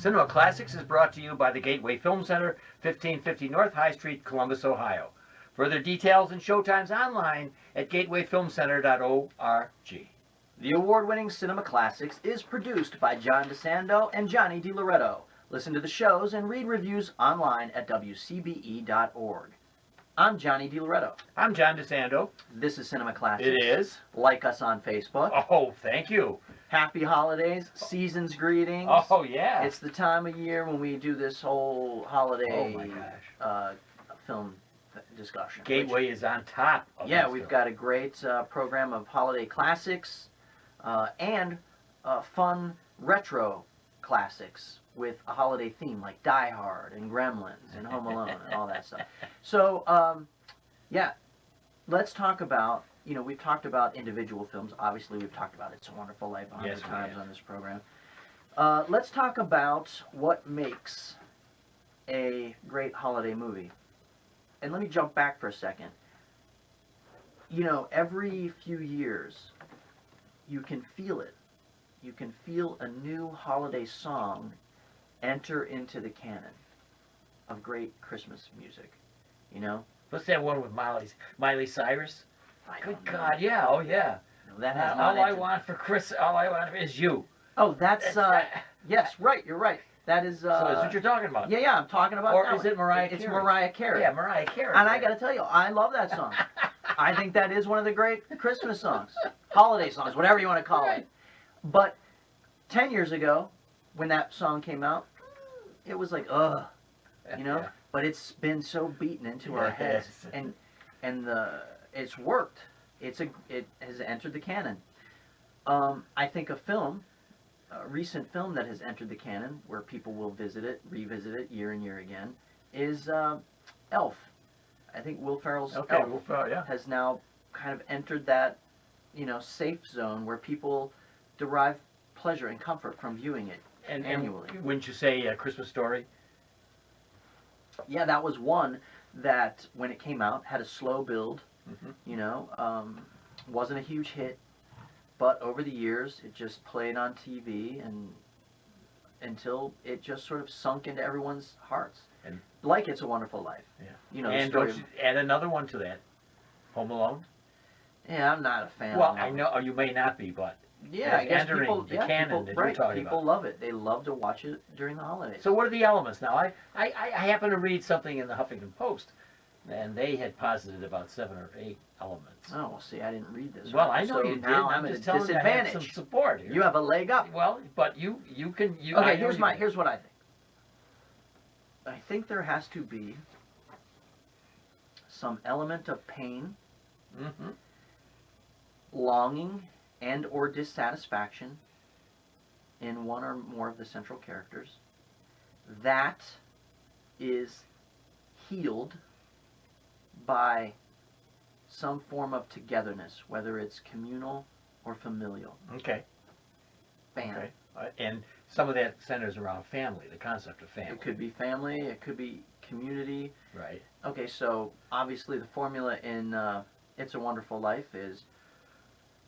Cinema Classics is brought to you by the Gateway Film Center, 1550 North High Street, Columbus, Ohio. Further details and showtimes online at gatewayfilmcenter.org. The award-winning Cinema Classics is produced by John DeSando and Johnny DiLoretto. Listen to the shows and read reviews online at WCBE.org. I'm Johnny DiLoretto. I'm John DeSando. This is Cinema Classics. It is. Like us on Facebook. Oh, thank you. Happy holidays, season's greetings. Oh, yeah. It's the time of year when we do this whole holiday Oh, my gosh. Film discussion. Gateway is on top of Yeah, this we've film. got a great program of holiday classics and fun retro classics with a holiday theme like Die Hard and Gremlins and Home Alone and all that stuff. So, yeah, let's talk about, we've talked about individual films. Obviously, we've talked about It's a Wonderful Life 100 times on this program. Let's talk about what makes a great holiday movie. And let me jump back for a second. Every few years, you can feel it. You can feel a new holiday song enter into the canon of great Christmas music. What's that one with Miley Cyrus? I Good don't know. God, yeah, oh yeah. No, that has not all I entered. want for Christmas, all I want is you. Oh, that's yes, right. You're right. That is. So that's what you're talking about. Yeah, I'm talking about. Or that is one. it Mariah Carey? It's Mariah Carey. Yeah, Mariah Carey. And I got to tell you, I love that song. I think that is one of the great Christmas songs, holiday songs, whatever you want to call it. But 10 years ago, when that song came out, it was like, ugh, Yeah. But it's been so beaten into our heads, and it's worked. It has entered the canon. I think a recent film that has entered the canon, where people will revisit it year and year again, is Elf. I think Will Ferrell's Elf has now kind of entered that, safe zone where people derive pleasure and comfort from viewing it annually. And wouldn't you say A Christmas Story? Yeah, that was one that, when it came out, had a slow build, wasn't a huge hit, but over the years, it just played on TV and until it just sort of sunk into everyone's hearts. And like It's a Wonderful Life. Yeah. And don't you add another one to that? Home Alone? Yeah, I'm not a fan Well, of that. I know, or you may not be, but yeah, I guess entering people, the canon that you're talking people about. love it. They love to watch it during the holidays. So what are the elements now? I happen to read something in the Huffington Post, and they had posited about 7 or 8 elements. Oh, well, see, I didn't read this. Well, right. I know So you did. now I'm at just a telling you I have disadvantage. some support here. You have a leg up. Well, but you can. Okay, here's what I think. I think there has to be some element of pain, Mm-hmm. longing, and or dissatisfaction in one or more of the central characters that is healed by some form of togetherness, whether it's communal or familial. Okay. Bam. Okay. And some of that centers around family, the concept of family. It could be family, it could be community. Right. Okay, so obviously the formula in It's a Wonderful Life is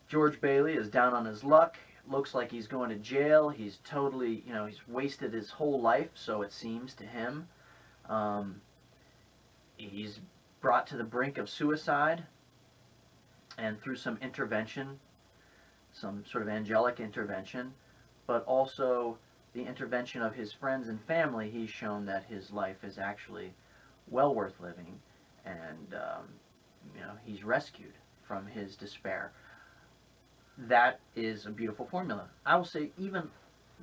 George Bailey is down on his luck, looks like he's going to jail, he's totally, he's wasted his whole life, so it seems to him. He's brought to the brink of suicide, and through some intervention, some sort of angelic intervention, but also the intervention of his friends and family, he's shown that his life is actually well worth living, and he's rescued from his despair. That is a beautiful formula. I will say, even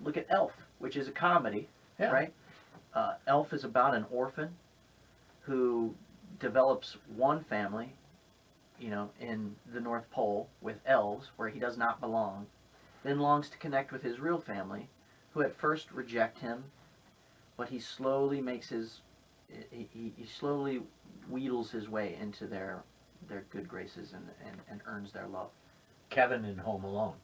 look at Elf, which is a comedy, right? Elf is about an orphan who develops one family, in the North Pole with elves, where he does not belong, then longs to connect with his real family, who at first reject him, but he slowly he slowly wheedles his way into their good graces and earns their love. Kevin in Home Alone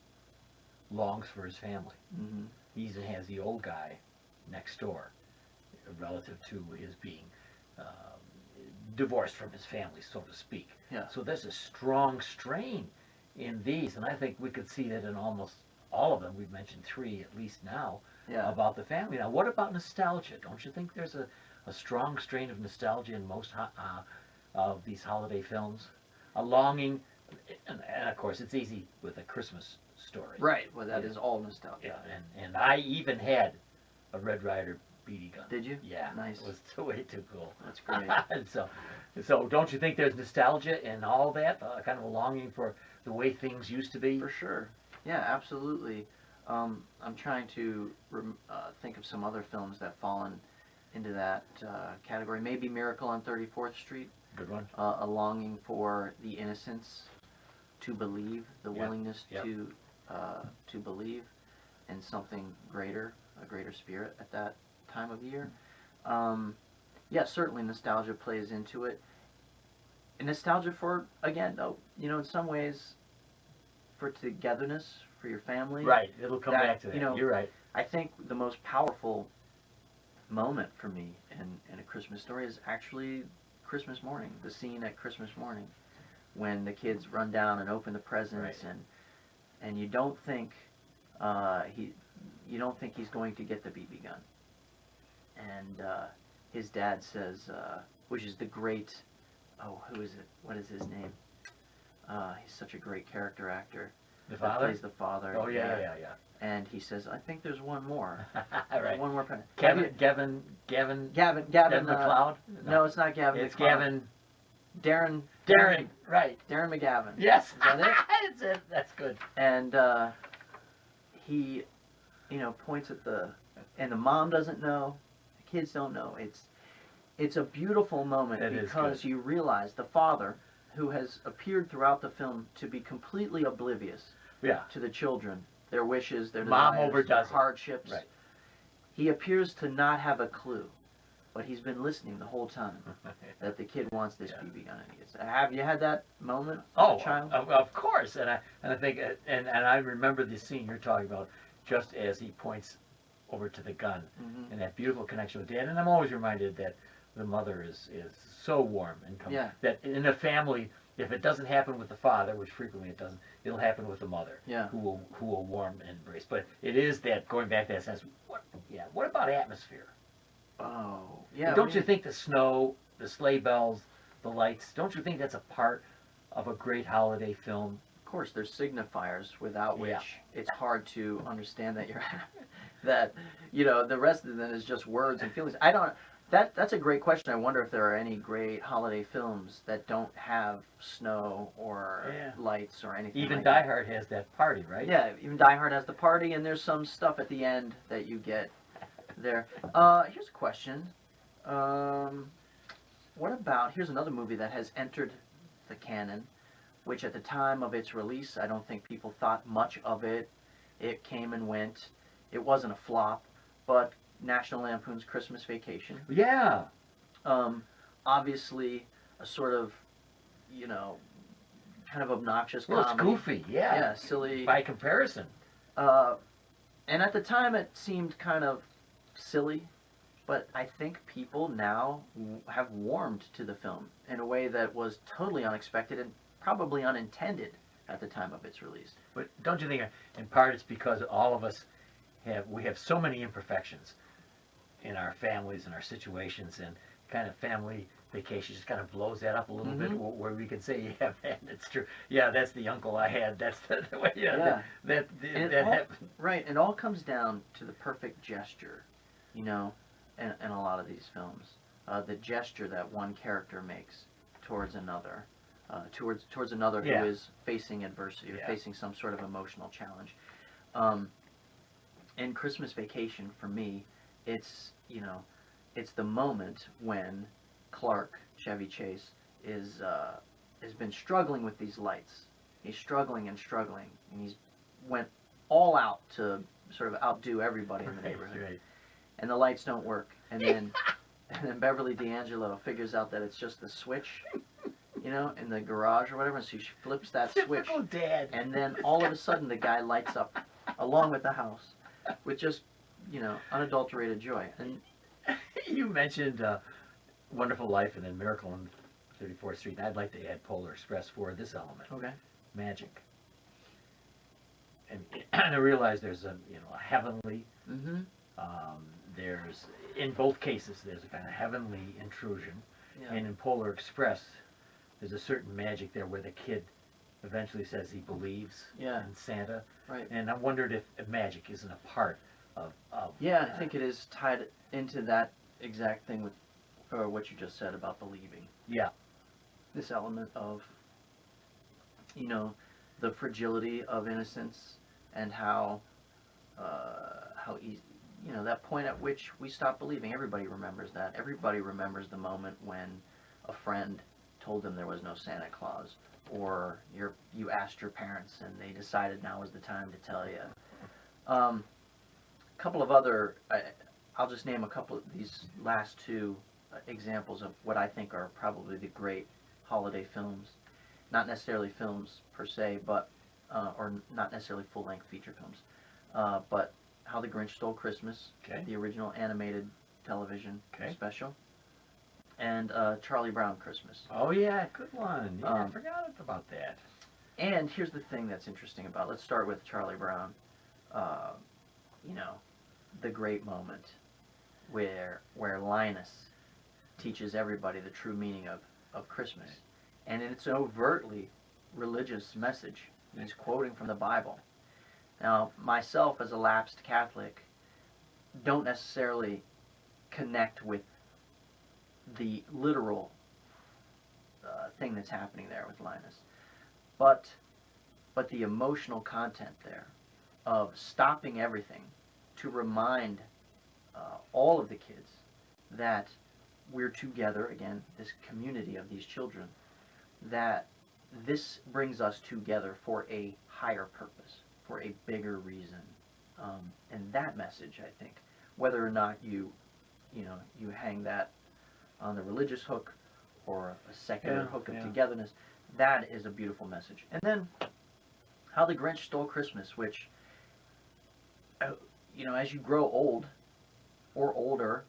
longs for his family. Mm-hmm. He has the old guy next door, relative to his being divorced from his family, so to speak. Yeah. So there's a strong strain in these, and I think we could see that in almost all of them. We've mentioned 3 at least now Yeah. about the family. Now, what about nostalgia? Don't you think there's a strong strain of nostalgia in most of these holiday films? A longing, and of course, it's easy with a Christmas story. Right. Well, that Yeah. is all nostalgia. Yeah, and I even had a Red Ryder BB gun. Did you? Yeah. Nice. It was way too cool. That's great. And so don't you think there's nostalgia in all that? Kind of a longing for the way things used to be? For sure. Yeah, absolutely. I'm trying to think of some other films that fall into that category. Maybe Miracle on 34th Street. Good one. A longing for the innocence to believe, the Yep, willingness yep. to believe in something greater, a greater spirit at that time of year. Yeah, certainly nostalgia plays into it. And nostalgia for, again, though, in some ways, for togetherness, for your family. Right. It'll come That, back to that. you know, You're right. I think the most powerful moment for me in a Christmas story is actually Christmas morning, the scene at Christmas morning, when the kids run down and open the presents, Right. and you don't think he's going to get the BB gun, and his dad says, which is the great, who is it? What is his name? He's such a great character actor. The That father? plays the father. Oh, yeah. And he says, I think there's one more. Right. One more present. Gavin Gavin McLeod? No, it's not Gavin. It's McLeod. Gavin. Darren. Right. Darren McGavin. Yes. Is that it? That's it. That's good. And he, points at and the mom doesn't know, the kids don't know. It's a beautiful moment That is because good. you realize the father, who has appeared throughout the film to be completely oblivious Yeah. to the children, their wishes, their Mom desires, overdoes their it. hardships. Right. He appears to not have a clue, but he's been listening the whole time that the kid wants this Yeah. BB gun. And he gets, have you had that moment, Oh, child? of course. And I think, and I remember the scene you're talking about, just as he points over to the gun, Mhm. and that beautiful connection with Dad. And I'm always reminded that the mother is so warm and Yeah. that in a family, if it doesn't happen with the father, which frequently it doesn't, it'll happen with the mother, Yeah. who will warm and embrace. But it is that, going back to that sense. What about atmosphere? Oh, yeah. Don't you think the snow, the sleigh bells, the lights? Don't you think that's a part of a great holiday film? Of course, there's signifiers without which Yeah. it's hard to understand that you're that the rest of it is just words and feelings. That's a great question. I wonder if there are any great holiday films that don't have snow or Yeah. lights or anything. Even like Die that. Hard has that party, right? Yeah, even Die Hard has the party, and there's some stuff at the end that you get there. Here's a question. What about, here's another movie that has entered the canon, which at the time of its release, I don't think people thought much of it. It came and went. It wasn't a flop, but National Lampoon's Christmas Vacation. Yeah. Obviously, a sort of, kind of obnoxious Well, it's comedy. goofy, yeah. Yeah, silly. By comparison. And at the time, it seemed kind of silly, but I think people now have warmed to the film in a way that was totally unexpected and probably unintended at the time of its release. But don't you think, in part, it's because all of us have so many imperfections in our families and our situations, and kind of family vacation just kind of blows that up a little bit, where we can say, yeah, man, it's true. Yeah, that's the uncle I had. That's the way. Yeah. That happened. Right, it all comes down to the perfect gesture, in a lot of these films. The gesture that one character makes towards another, towards another Yeah. who is facing adversity or Yeah. facing some sort of emotional challenge. In Christmas Vacation, for me, it's the moment when Clark, Chevy Chase, has been struggling with these lights. He's struggling, and he's went all out to sort of outdo everybody in the neighborhood. Right. And the lights don't work. And then Beverly D'Angelo figures out that it's just the switch, in the garage or whatever. And so she flips that switch. Typical dad. And then all of a sudden the guy lights up along with the house with just, unadulterated joy. And You mentioned Wonderful Life and then Miracle on 34th Street. And I'd like to add Polar Express for this element. okay. Magic. and I realize there's a a heavenly. Mm-hmm. There's in both cases there's a kind of heavenly intrusion, Yeah. and in Polar Express there's a certain magic there where the kid eventually says he believes Yeah. in Santa, Right. and I wondered if magic isn't a part of Yeah, I think it is tied into that exact thing with what you just said about believing. yeah. This element of, the fragility of innocence, and how easy, that point at which we stop believing. Everybody remembers that. Everybody remembers the moment when a friend told them there was no Santa Claus, or you asked your parents and they decided now was the time to tell you. A couple of other, I'll just name a couple of these last two examples of what I think are probably the great holiday films. Not necessarily films per se, but or not necessarily full-length feature films, but How the Grinch Stole Christmas, Okay. the original animated television Okay. special, and Charlie Brown Christmas. Oh yeah, good one. Yeah, I Um, forgot about that. And here's the thing that's interesting about. Let's start with Charlie Brown. The great moment where Linus teaches everybody the true meaning of Christmas, and it's an overtly religious message. He's quoting from the Bible. Now, myself as a lapsed Catholic, don't necessarily connect with the literal thing that's happening there with Linus, but the emotional content there of stopping everything to remind all of the kids that we're together again, this community of these children, that this brings us together for a higher purpose, for a bigger reason, and that message, I think, whether or not you hang that on the religious hook or a secular hook of togetherness, that is a beautiful message. And then How the Grinch Stole Christmas, which, as you grow old or older,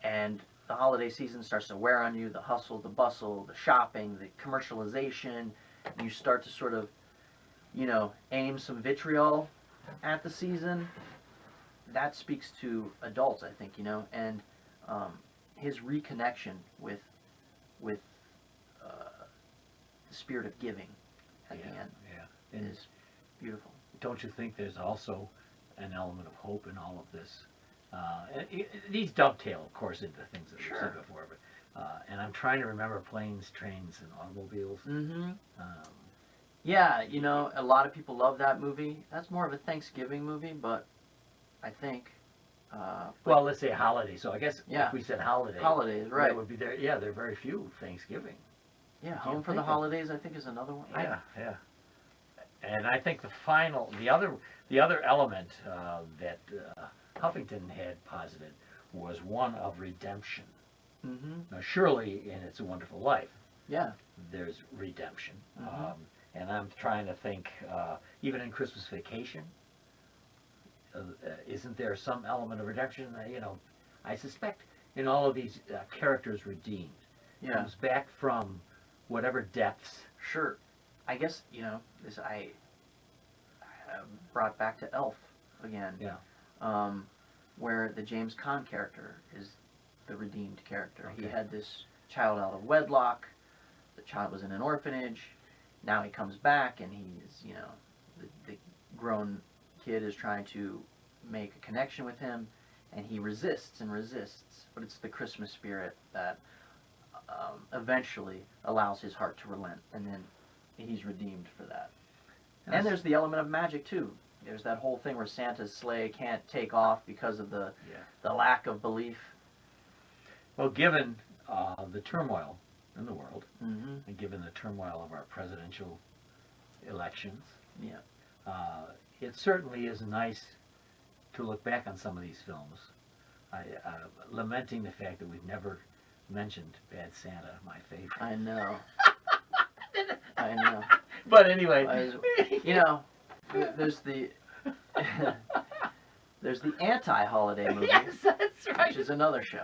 and the holiday season starts to wear on you, the hustle, the bustle, the shopping, the commercialization, you start to sort of, aim some vitriol at the season. That speaks to adults, I think, and his reconnection with the spirit of giving at the end And is beautiful. don't you think there's also an element of hope in all of this? These dovetail, of course, into things that we've said before, but and I'm trying to remember planes, trains, and automobiles. Mm-hmm. Yeah, a lot of people love that movie. That's more of a Thanksgiving movie, but I think. Well, let's say holiday. So I guess Yeah. if we said holiday, Holidays, right? that would be there. Yeah, there are very few Thanksgiving. Yeah, Home for the think of- Holidays, I think, is another one. Yeah, yeah. And I think the other element that Huffington had posited was one of redemption. Mm-hmm. Now, surely in It's a Wonderful Life, Yeah. there's redemption. Mhm. And I'm trying to think, even in Christmas Vacation, isn't there some element of redemption? I suspect in all of these characters redeemed. Yeah. Comes back from whatever depths. Sure. I guess, this I brought back to Elf again. Yeah. Where the James Caan character is the redeemed character. He Okay. had this child out of wedlock. The child was in an orphanage. Now he comes back and he's, the grown kid is trying to make a connection with him, and he resists and resists. But it's the Christmas spirit that eventually allows his heart to relent, and then he's redeemed for that. And there's the element of magic too. There's that whole thing where Santa's sleigh can't take off because of the lack of belief. Well, given the turmoil in the world, Mm-hmm. and given the turmoil of our presidential elections, Yeah. It certainly is nice to look back on some of these films, lamenting the fact that we've never mentioned Bad Santa, my favorite. I know. I know. But anyway, There's the there's the anti-holiday movie, yes, that's right. which is another show.